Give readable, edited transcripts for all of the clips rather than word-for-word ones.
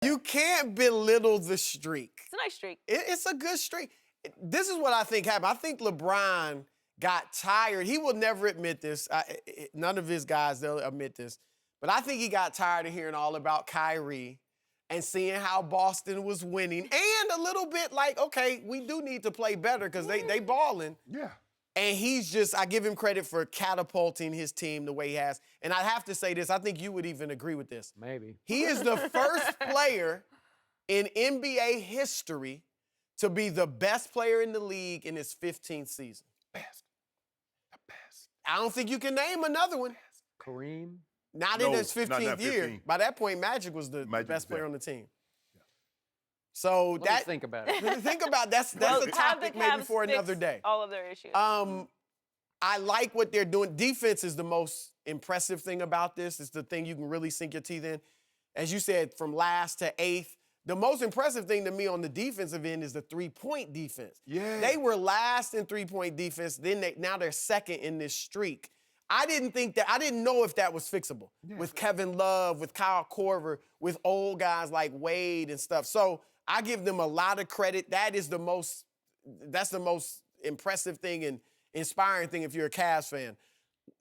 You can't belittle the streak. It's a nice streak. It's a good streak. This is what I think happened. I think LeBron got tired. He will never admit this. None of his guys, they'll admit this. But I think he got tired of hearing all about Kyrie and seeing how Boston was winning. And a little bit like, okay, we do need to play better because they balling. Yeah. And he's just, I give him credit for catapulting his team the way he has. And I have to say this, I think you would even agree with this. Maybe. He is the first player in NBA history to be the best player in the league in his 15th season. Best. The best. I don't think you can name another one. Kareem? Not in his 15th year. 15. By that point, Magic was the Magic best was player there. on the team. So Let me think about it. think about that's Well, a topic maybe Cavs for fix another day. all of their issues. I like what they're doing. Defense is the most impressive thing about this. It's the thing you can really sink your teeth in. As you said, from last to eighth. The most impressive thing to me on the defensive end is the three-point defense. Yeah. They were last in three-point defense. Now they're second in this streak. I didn't know if that was fixable with Kevin Love, with Kyle Korver, with old guys like Wade and stuff. So I give them a lot of credit. That's the most impressive thing and inspiring thing if you're a Cavs fan.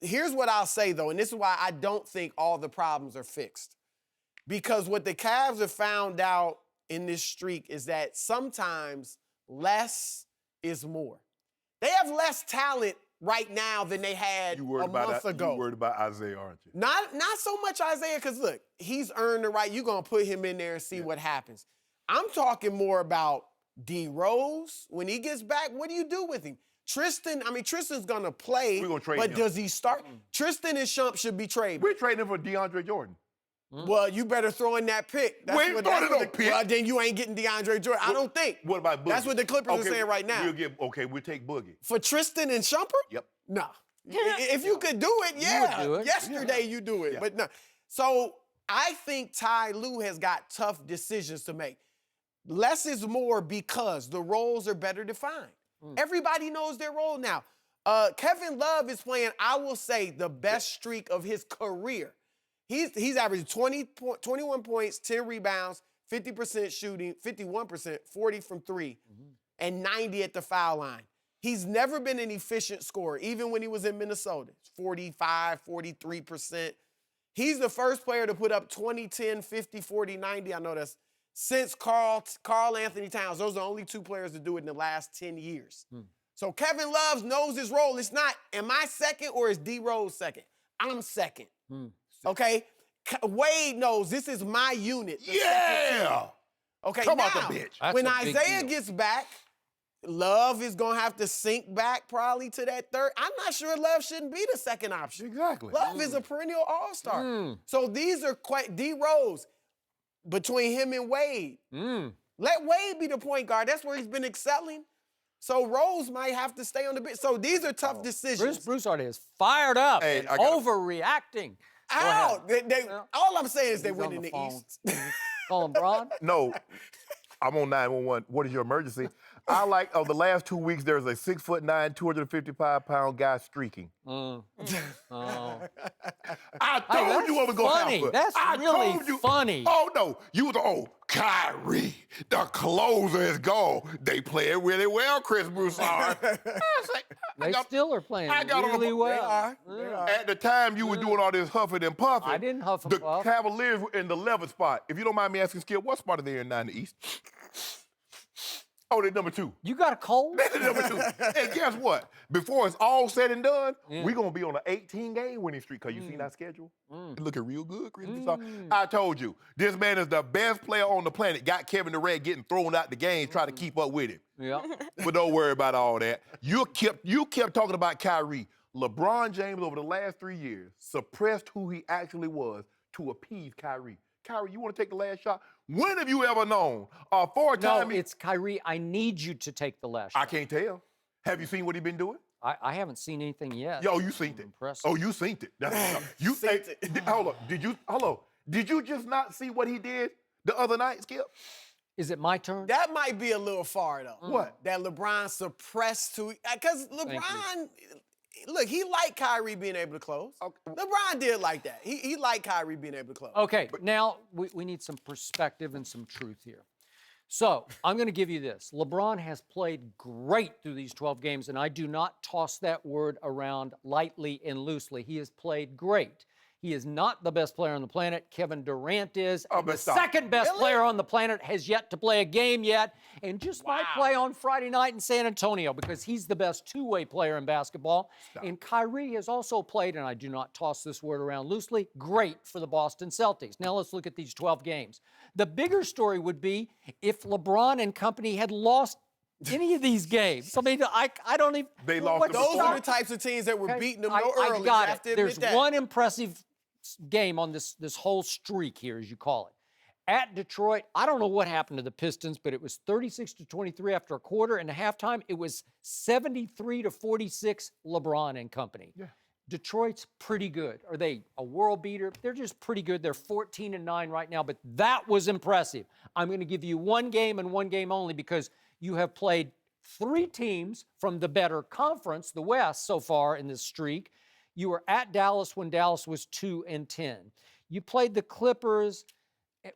Here's what I'll say, though, and this is why I don't think all the problems are fixed. Because what the Cavs have found out in this streak is that sometimes less is more. They have less talent right now than they had a month ago. You worried about Isaiah, aren't you? Not so much Isaiah, because look, he's earned the right. You're going to put him in there and see what happens. I'm talking more about D Rose. When he gets back, what do you do with him? Tristan's going to play, We're gonna trade but him. does he start? Tristan and Sharpe should be traded. We're trading him for DeAndre Jordan. Well, you better throw in that pick. We ain't throwing no pick. Well, then you ain't getting DeAndre Jordan. I don't think. What about Boogie? That's what the Clippers are saying right now. We'll take Boogie. For Tristan and Shumpert? Yep. No. If you could do it, yeah. do it. Yesterday you do it, but no. So I think Ty Lue has got tough decisions to make. Less is more because the roles are better defined. Everybody knows their role now. Kevin Love is playing, I will say, the best streak of his career. He's averaging 21 points, 10 rebounds, 50% shooting, 51%, 40 from three, and 90 at the foul line. He's never been an efficient scorer, even when he was in Minnesota. 45, 43%. He's the first player to put up 20, 10, 50, 40, 90. I know that's since Carl Anthony Towns. Those are the only two players to do it in the last 10 years. So Kevin Love knows his role. It's not, am I second or is D Rose second? I'm second. Okay? Wade knows this is my unit. Yeah! Okay, Come now, out the bench. That's when a big Isaiah deal. gets back, Love is going to have to sink back probably to that third. I'm not sure Love shouldn't be the second option. Exactly. Love is a perennial all-star. So these are quite D Rose between him and Wade. Let Wade be the point guard. That's where he's been excelling. So Rose might have to stay on the bench. So these are tough decisions. Broussard is fired up Hey, and I gotta- overreacting. How? All I'm saying is they He's win on in the the phone. East. Call him Braun. No, I'm on 911. What is your emergency? I like, of the last 2 weeks, there's a 6'9", 255-pound guy streaking. Oh. I told you I was going to funny. have That's I really told you. funny. Oh, no. You was, Kyrie, the closer is gone. They play it really well, Chris Broussard. I was like, They still are playing I got on really the- well. At the time, you were doing all this huffing and puffing. I didn't huff and The puff. Cavaliers were in the 11th spot. If you don't mind me asking, Skip, what spot are they in now in the East? Oh, they're number 2. You got a cold? They're number 2. And guess what? Before it's all said and done, we're going to be on an 18-game winning streak. Because you seen our schedule? It's looking real good, Chris Broussard. I told you, this man is the best player on the planet. Got Kevin Durant getting thrown out the games, trying to keep up with him. Yeah. But don't worry about all that. You kept talking about Kyrie. LeBron James, over the last 3 years, suppressed who he actually was to appease Kyrie. Kyrie, you want to take the last shot? When have you ever known a four-time... No, it's Kyrie. I need you to take the last I shot. can't tell. Have you seen what he's been doing? I haven't seen anything yet. Yo, you seen it. Impressive. Oh, you seen it. That's you Seen it. Hold on. Did you just not see what he did the other night, Skip? Is it my turn? That might be a little far, though. What? That LeBron suppressed to... Because LeBron, look, he liked Kyrie being able to close. Okay. LeBron did like that. He liked Kyrie being able to close. Okay, now we need some perspective and some truth here. So I'm going to give you this. LeBron has played great through these 12 games, and I do not toss that word around lightly and loosely. He has played great. He is not the best player on the planet. Kevin Durant is. Oh, And the but stop. second best Really? player on the planet has yet to play a game yet, and just might play on Friday night in San Antonio because he's the best two-way player in basketball. And Kyrie has also played, and I do not toss this word around loosely, great for the Boston Celtics. Now let's look at these 12 games. The bigger story would be if LeBron and company had lost any of these games. I mean, I don't even. They lost what's them Those before. are the types of teams that were Okay, beating them I early. got You it. have to admit There's that. one impressive game on this whole streak here, as you call it. At Detroit, I don't know what happened to the Pistons, but it was 36-23 after a quarter, and at halftime it was 73-46 LeBron and company. Yeah. Detroit's pretty good. Are they a world beater? They're just pretty good. They're 14-9 right now, but that was impressive. I'm going to give you one game and one game only because you have played 3 teams from the better conference, the West, so far in this streak. You were at Dallas when Dallas was 2-10. You played the Clippers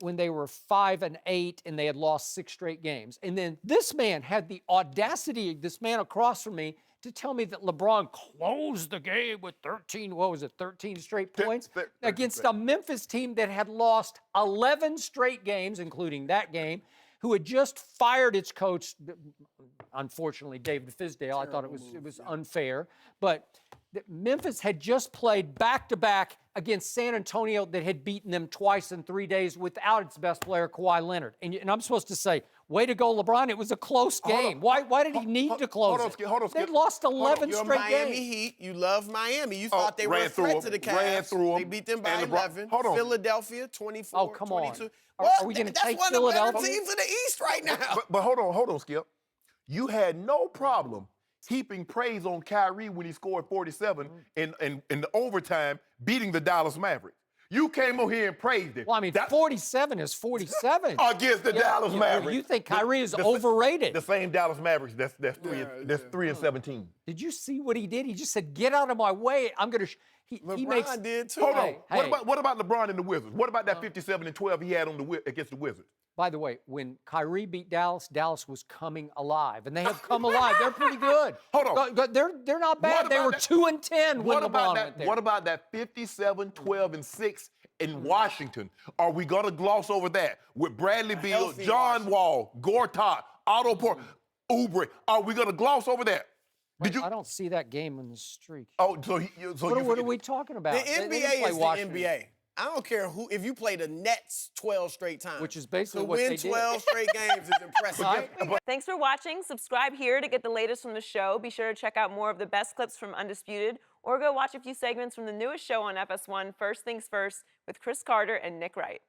when they were 5-8 and they had lost 6 straight games. And then this man had the audacity, this man across from me, to tell me that LeBron closed the game with 13 straight points against a Memphis team that had lost 11 straight games, including that game, who had just fired its coach, unfortunately, David Fizdale. I thought it was unfair. But Memphis had just played back-to-back against San Antonio that had beaten them twice in 3 days without its best player, Kawhi Leonard. And I'm supposed to say, way to go, LeBron. It was a close game. Why did he need to close it? Hold on, They Skip. lost 11 You're straight Miami games. Heat. You love Miami. You thought they were ran a through threat 'em, to the Cavs. ran through 'em, They beat them by and LeBron- 11. hold on. Philadelphia, 24, Oh, come on. 22. Are we gonna That's take one of the better Philadelphia? teams in the East right now. But hold on, Skip. You had no problem heaping praise on Kyrie when he scored 47 in the overtime, beating the Dallas Mavericks. You came over here and praised it. Well, I mean, 47 is 47. Against the Dallas Mavericks. You think Kyrie is overrated. The same Dallas Mavericks. That's 3-17. Did you see what he did? He just said, "Get out of my way. I'm going to." He LeBron makes. did too. Hold on. Hey. What about LeBron and the Wizards? What about that 57-12 he had against the Wizards? By the way, when Kyrie beat Dallas, Dallas was coming alive, and they have come alive. They're pretty good. Hold on. They're not bad. They about were that- 2-10 when LeBron went there. What about that 57-12-6 in Washington? Are we gonna gloss over that with Bradley Beal, healthy John Wall, Gortat, Otto Porter, Oubre? Are we gonna gloss over that? Did you? I don't see that game in the streak. Oh, so What are we talking about? The They didn't NBA play is Washington. the NBA. I don't care if you play the Nets 12 straight times. Which is basically to what win they did. 12 straight games is impressive. Right? Thanks for watching. Subscribe here to get the latest from the show. Be sure to check out more of the best clips from Undisputed, or go watch a few segments from the newest show on FS1, First Things First, with Chris Carter and Nick Wright.